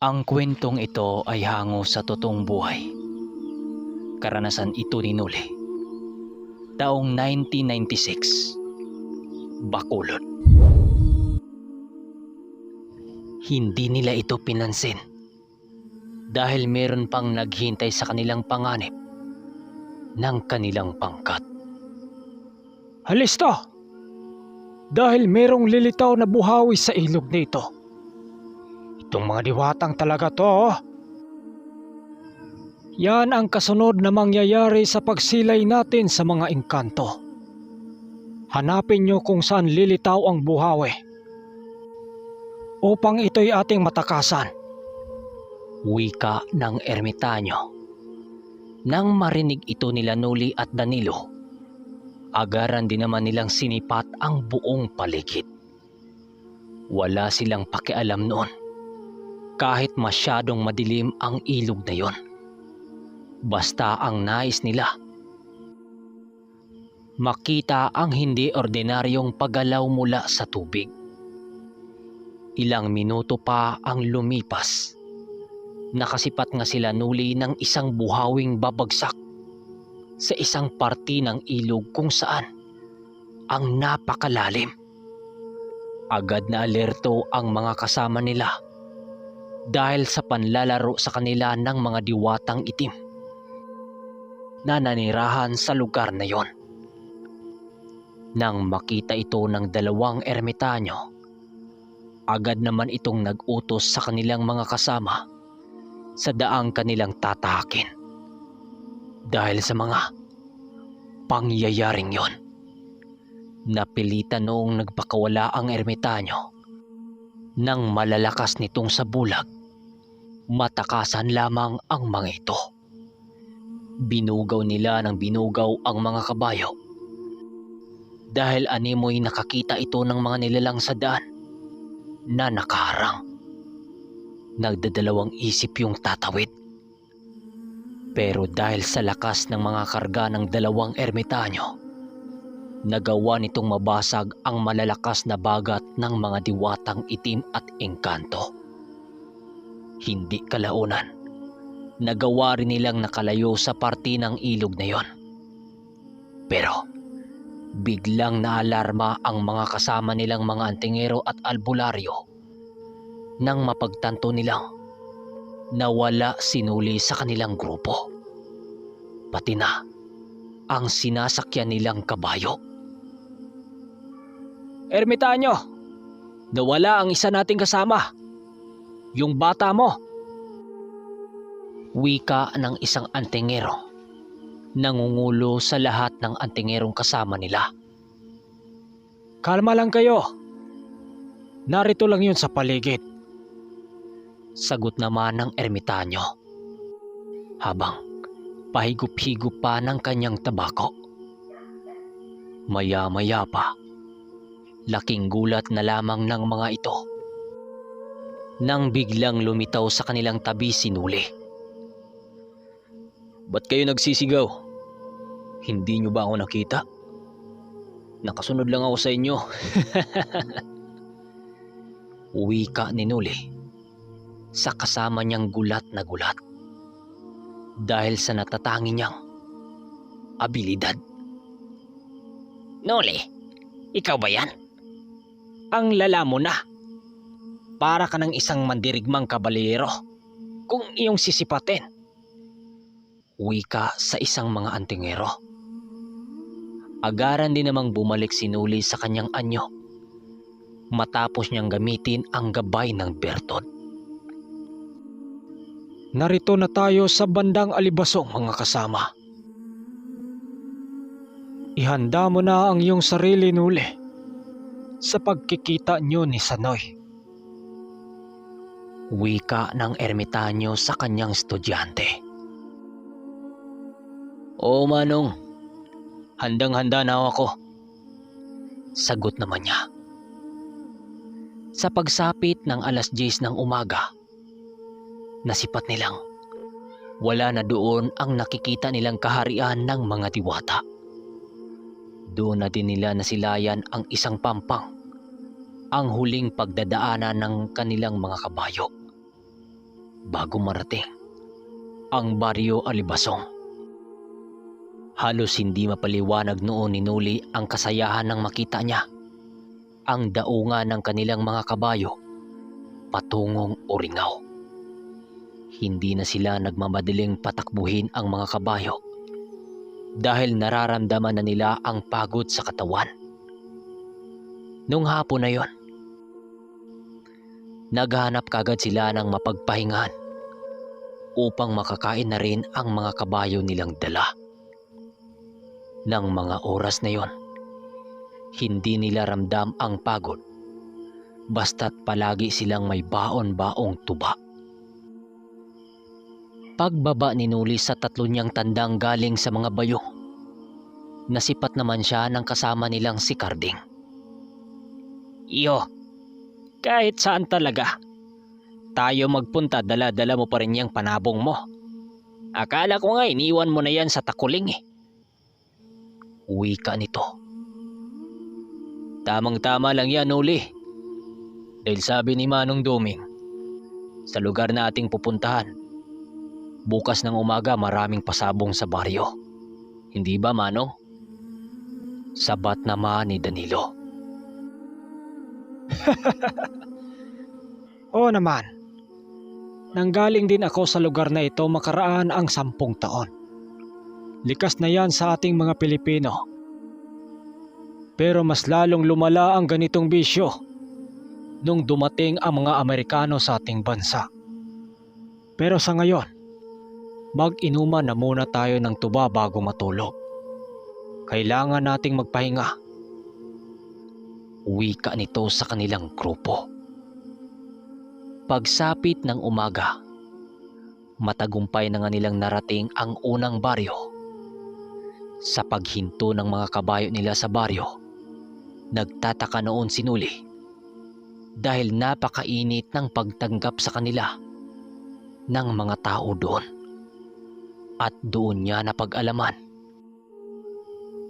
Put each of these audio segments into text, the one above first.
Ang kwentong ito ay hango sa totoong buhay. Karanasan ito ni Noli. Taong 1996, Bacolod. Hindi nila ito pinansin dahil meron pang naghintay sa kanilang panganib ng kanilang pangkat. Halista! Dahil merong lilitaw na buhawi sa ilog nito. Itong mga diwatang talaga to. Yan ang kasunod na mangyayari sa pagsilay natin sa mga engkanto. Hanapin nyo kung saan lilitaw ang buhawi upang ito'y ating matakasan. Wika ng ermitanyo. Nang marinig ito nila Noli at Danilo, agaran din naman nilang sinipat ang buong paligid. Wala silang pakialam noon kahit masyadong madilim ang ilog na yon. Basta ang nais nila, makita ang hindi ordinaryong paggalaw mula sa tubig. Ilang minuto pa ang lumipas. Nakasipat nga sila Noli ng isang buhawing babagsak sa isang parte ng ilog kung saan ang napakalalim. Agad na alerto ang mga kasama nila dahil sa panlalaro sa kanila ng mga diwatang itim na nanirahan sa lugar na yon. Nang makita ito ng dalawang ermitanyo, agad naman itong nag-utos sa kanilang mga kasama sa daang kanilang tatahakin. Dahil sa mga pangyayaring yon, napilitan noong nagpakawala ang ermitanyo nang malalakas nitong sa bulag. Matakasan lamang ang mga ito. Binugaw nila ng binugaw ang mga kabayo dahil animoy nakakita ito ng mga nilalang sa daan na nakaharang. Nagdadalawang isip yung tatawid. Pero dahil sa lakas ng mga karga ng dalawang ermitanyo, nagawa nitong mabasag ang malalakas na bagat ng mga diwatang itim at engkanto. Hindi kalaunan, nagawa rin nilang nakalayo sa parte ng ilog na yon. Pero biglang naalarma ang mga kasama nilang mga antingero at albularyo nang mapagtanto nilang nawala si Noli sa kanilang grupo, pati na ang sinasakyan nilang kabayo. Ermitanyo, nawala ang isa nating kasama. Yung bata mo. Wika ng isang antingero, nangungulo sa lahat ng antingerong kasama nila. Kalma lang kayo. Narito lang yun sa paligid. Sagot naman ng ermitanyo habang pahigup-higup pa ng kanyang tabako. Maya-maya pa, laking gulat na lamang ng mga ito nang biglang lumitaw sa kanilang tabi si Noli. Ba't kayo nagsisigaw? Hindi nyo ba ako nakita? Nakasunod lang ako sa inyo. Wika ni Noli sa kasama niyang gulat na gulat dahil sa natatangi niyang abilidad. Noli, ikaw ba yan? Ang lala mo na. Para ka ng isang mandirigmang kabalero kung iyong sisipatin. Wika sa isang mga antingero. Agaran din namang bumalik si Noli sa kanyang anyo matapos niyang gamitin ang gabay ng Bertod. Narito na tayo sa bandang alibasong mga kasama. Ihanda mo na ang iyong sarili, Noli, sa pagkikita niyo ni Sanoy. Wika ng ermitanyo sa kanyang estudyante. Oo, Manong. Handang-handa na ako. Sagot naman niya. Sa pagsapit ng 10:00 ng umaga, nasipat nilang wala na doon ang nakikita nilang kaharian ng mga diwata. Doon na din nila nasilayan ang isang pampang, ang huling pagdadaanan ng kanilang mga kabayo. bago marating ang Baryo Alibasong. Halos hindi mapaliwanag noon ni Noli ang kasayahan ng makita niya ang daungan ng kanilang mga kabayo patungong Uringaw. Hindi na sila nagmamadaling patakbuhin ang mga kabayo dahil nararamdaman na nila ang pagod sa katawan. Nung hapon na yon, naghanap kagad sila ng mapagpahingahan upang makakain na rin ang mga kabayo nilang dala. Nang mga oras na yon, hindi nila ramdam ang pagod basta't palagi silang may baon-baong tuba. Pagbaba ni Noli sa 3 niyang tandang galing sa mga bayong, nasipat naman siya ng kasama nilang si Karding. Iyo, kahit saan talaga. Tayo magpunta, dala-dala mo pa rin yung panabong mo. Akala ko nga iniwan mo na yan sa takuling eh. Wika nito. Tamang-tama lang yan, Noli. Dahil sabi ni Manong Duming, sa lugar na ating pupuntahan, bukas ng umaga maraming pasabong sa baryo. Hindi ba, Manong? Sabat naman ni Danilo. Oo naman. Nanggaling din ako sa lugar na ito makaraan ang 10 taon. Likas na yan sa ating mga Pilipino. Pero mas lalong lumala ang ganitong bisyo nung dumating ang mga Amerikano sa ating bansa. Pero sa ngayon, mag-inuman na muna tayo ng tuba bago matulog. Kailangan nating magpahinga. Wika nito sa kanilang grupo. Pagsapit ng umaga, matagumpay na nga nilang narating ang unang baryo. Sa paghinto ng mga kabayo nila sa baryo, nagtataka noon si Noli dahil napakainit ng pagtanggap sa kanila ng mga tao doon. At doon niya napag-alaman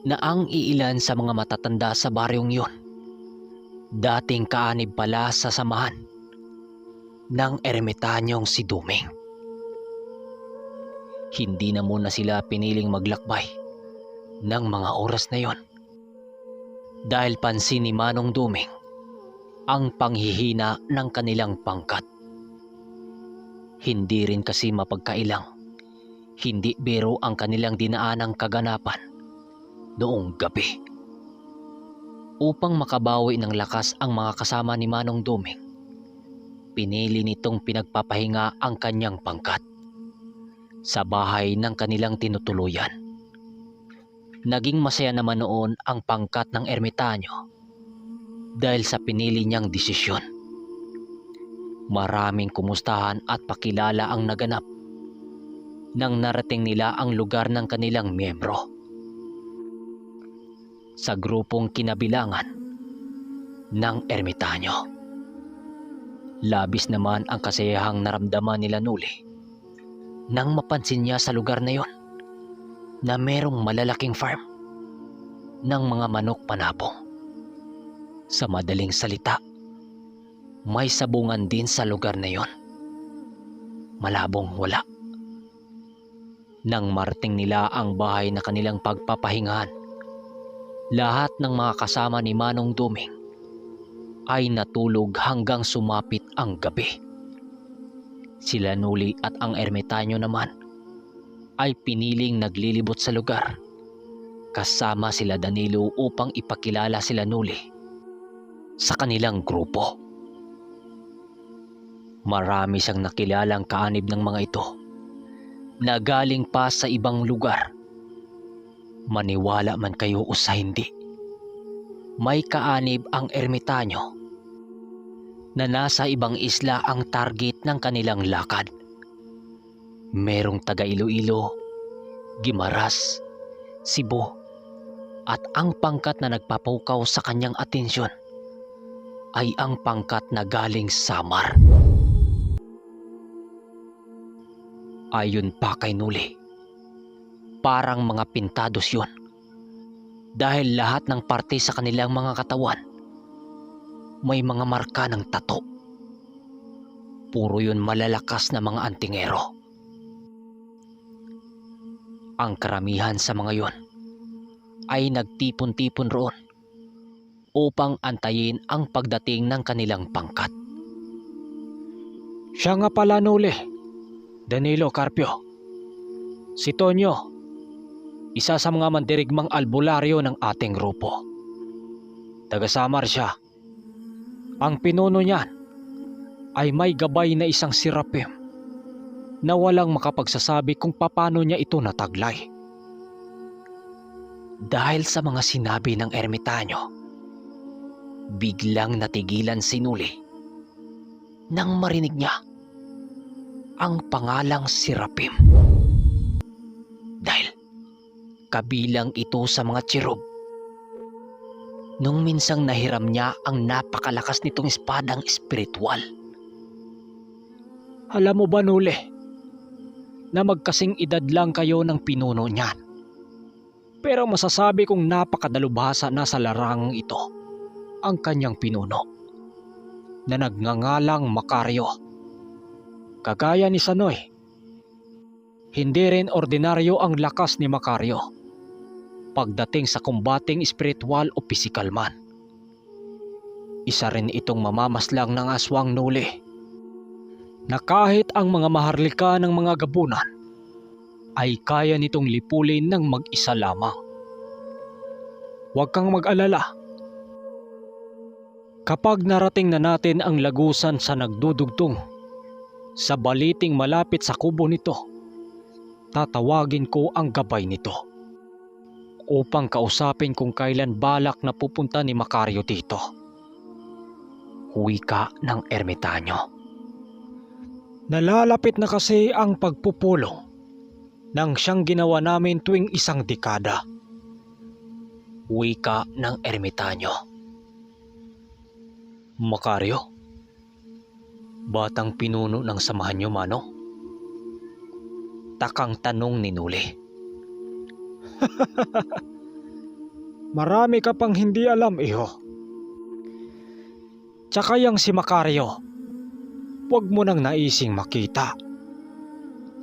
na ang iilan sa mga matatanda sa baryong yon dating kaanib pala sa samahan ng ermitanyong si Duming. Hindi na muna sila piniling maglakbay ng mga oras na yon dahil pansin ni Manong Duming ang panghihina ng kanilang pangkat. Hindi rin kasi mapagkailang hindi biro ang kanilang dinaanang kaganapan noong gabi. Upang makabawi ng lakas ang mga kasama ni Manong Duming, pinili nitong pinagpapahinga ang kanyang pangkat sa bahay ng kanilang tinutuluyan. Naging masaya naman noon ang pangkat ng ermitanyo dahil sa pinili niyang desisyon. Maraming kumustahan at pakilala ang naganap nang narating nila ang lugar ng kanilang miyembro. Sa grupong kinabilangan ng ermitanyo. Labis naman ang kasayahang naramdaman nila Noli nang mapansin niya sa lugar na yon na merong malalaking farm ng mga manok panabong. Sa madaling salita, may sabungan din sa lugar na yon. Malabong wala. Nang marating nila ang bahay na kanilang pagpapahingahan, lahat ng mga kasama ni Manong Duming ay natulog hanggang sumapit ang gabi. Sila Noli at ang ermitanyo naman ay piniling naglilibot sa lugar kasama sila Danilo upang ipakilala sila Noli sa kanilang grupo. Marami siyang nakilalang kaanib ng mga ito na galing pa sa ibang lugar. Maniwala man kayo o sa hindi, may kaanib ang ermitanyo na nasa ibang isla ang target ng kanilang lakad. Merong taga Iloilo, Guimaras, Cebu, at ang pangkat na nagpapukaw sa kanyang atensyon ay ang pangkat na galing Samar. Ayon pa kay Noli, parang mga pintados yun dahil lahat ng parte sa kanilang mga katawan may mga marka ng tato. puro yun malalakas na mga antingero. Ang karamihan sa mga yon ay nagtipon-tipon roon upang antayin ang pagdating ng kanilang pangkat. Siya nga pala, Noli. Danilo Carpio. Si Tonyo, isa sa mga mandirigmang albularyo ng ating grupo. Taga-Samar siya. Ang pinuno niyan ay may gabay na isang sirapim na walang makapagsasabi kung paano niya ito nataglay. Dahil sa mga sinabi ng ermitanyo, biglang natigilan si Nuli nang marinig niya ang pangalang Sirapim. Dahil kabilang ito sa mga cherub nung minsang nahiram niya ang napakalakas nitong espadang espiritual. Alam mo ba, Nuli, na magkasing edad lang kayo ng pinuno niyan? Pero masasabi kong napakadalubhasa na sa larangang ito ang kanyang pinuno na nagngangalang Macario. Kagaya ni Sanoy, hindi rin ordinaryo ang lakas ni Macario pagdating sa kumbating espiritual o pisikal man. Isa rin itong mamamaslang ng aswang, Nuli, na kahit ang mga maharlika ng mga gabunan ay kaya nitong lipulin ng mag-isa lamang. Huwag kang mag-alala. Kapag narating na natin ang lagusan sa nagdudugtong sa baliting malapit sa kubo nito, tatawagin ko ang gabay nito upang kausapin kung kailan balak na pupunta ni Macario dito. Wika ng ermitanyo. Nalalapit na kasi ang pagpupulong nang siyang ginawa namin tuwing isang dekada. Wika ng ermitanyo. Macario, batang pinuno ng samahan niyo, Mano? Takang tanong ni Nuli. Marami ka pang hindi alam, iho. Tsaka yang si Macario, huwag mo nang naising makita.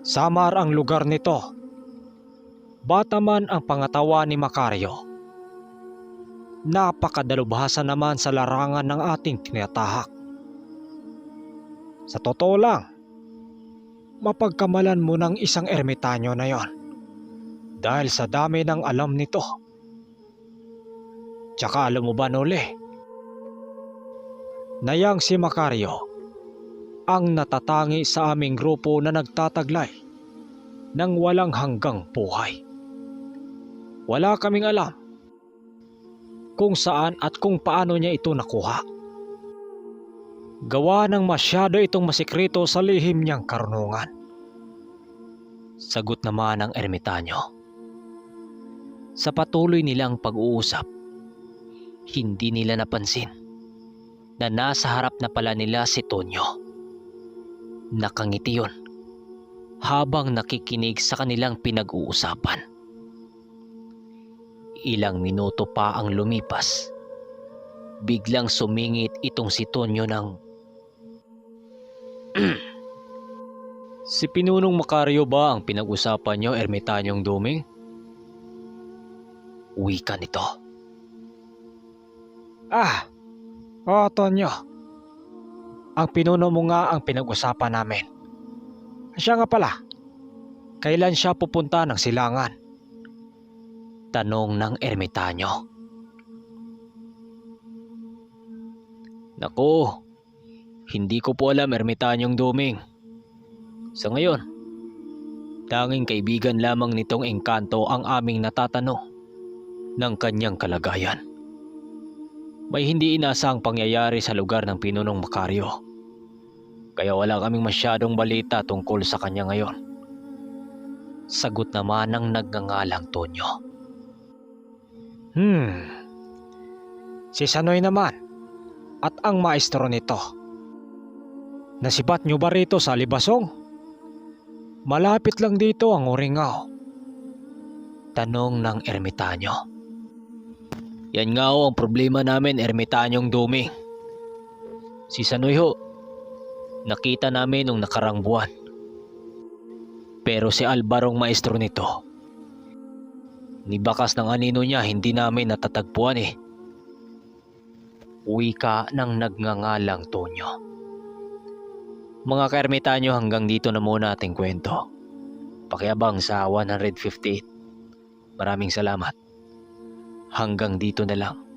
Samar ang lugar nito. Bata man ang pangatawan ni Macario, napakadalubhasa naman sa larangan ng ating tinatahak. Sa totoo lang, mapagkamalan mo ng isang ermitanyo na yon dahil sa dami ng alam nito. Tsaka alam mo ba, Noli, na yang si Macario ang natatangi sa aming grupo na nagtataglay ng walang hanggang buhay. Wala kaming alam kung saan at kung paano niya ito nakuha. Gawa ng masyado itong masikreto sa lihim niyang karunungan. Sagot naman ng ermitanyo. Sa patuloy nilang pag-uusap, hindi nila napansin na nasa harap na pala nila si Tonyo. Nakangiti yun habang nakikinig sa kanilang pinag-uusapan. Ilang minuto pa ang lumipas, biglang sumingit itong si Tonyo ng Si Pinunong Macario ba ang pinag-usapan niyo, ermitanyong Duming? wika nito. Tonyo. Ang pinuno mo nga ang pinag-usapan namin. Siya nga pala, kailan siya pupunta ng silangan? Tanong ng ermitanyo. Naku, hindi ko po alam, ermitanyong Duming. Sa ngayon, tanging kaibigan lamang nitong engkanto ang aming natatanong ng kanyang kalagayan. May hindi inasang pangyayari sa lugar ng Pinunong Macario, kaya wala kaming masyadong balita tungkol sa kanya ngayon. Sagot naman ng nagngangalang Tonyo. Si Sanoy naman at ang maestro nito. Nasibat nyo ba rito sa Libasong? Malapit lang dito ang Uringaw. Tanong ng ermitanyo. Yan nga ho ang problema namin, ermitanyong Duming. Si Sanoy ho, Nakita namin nung nakarang buwan. Pero si Alvarong maestro nito, ni bakas ng anino niya hindi namin natatagpuan eh. Wika ng nagngangalang Tonyo. Mga kaermitanyo, hanggang dito na muna ating kwento. Pakiabang sa 158. Maraming salamat. Hanggang dito na lang.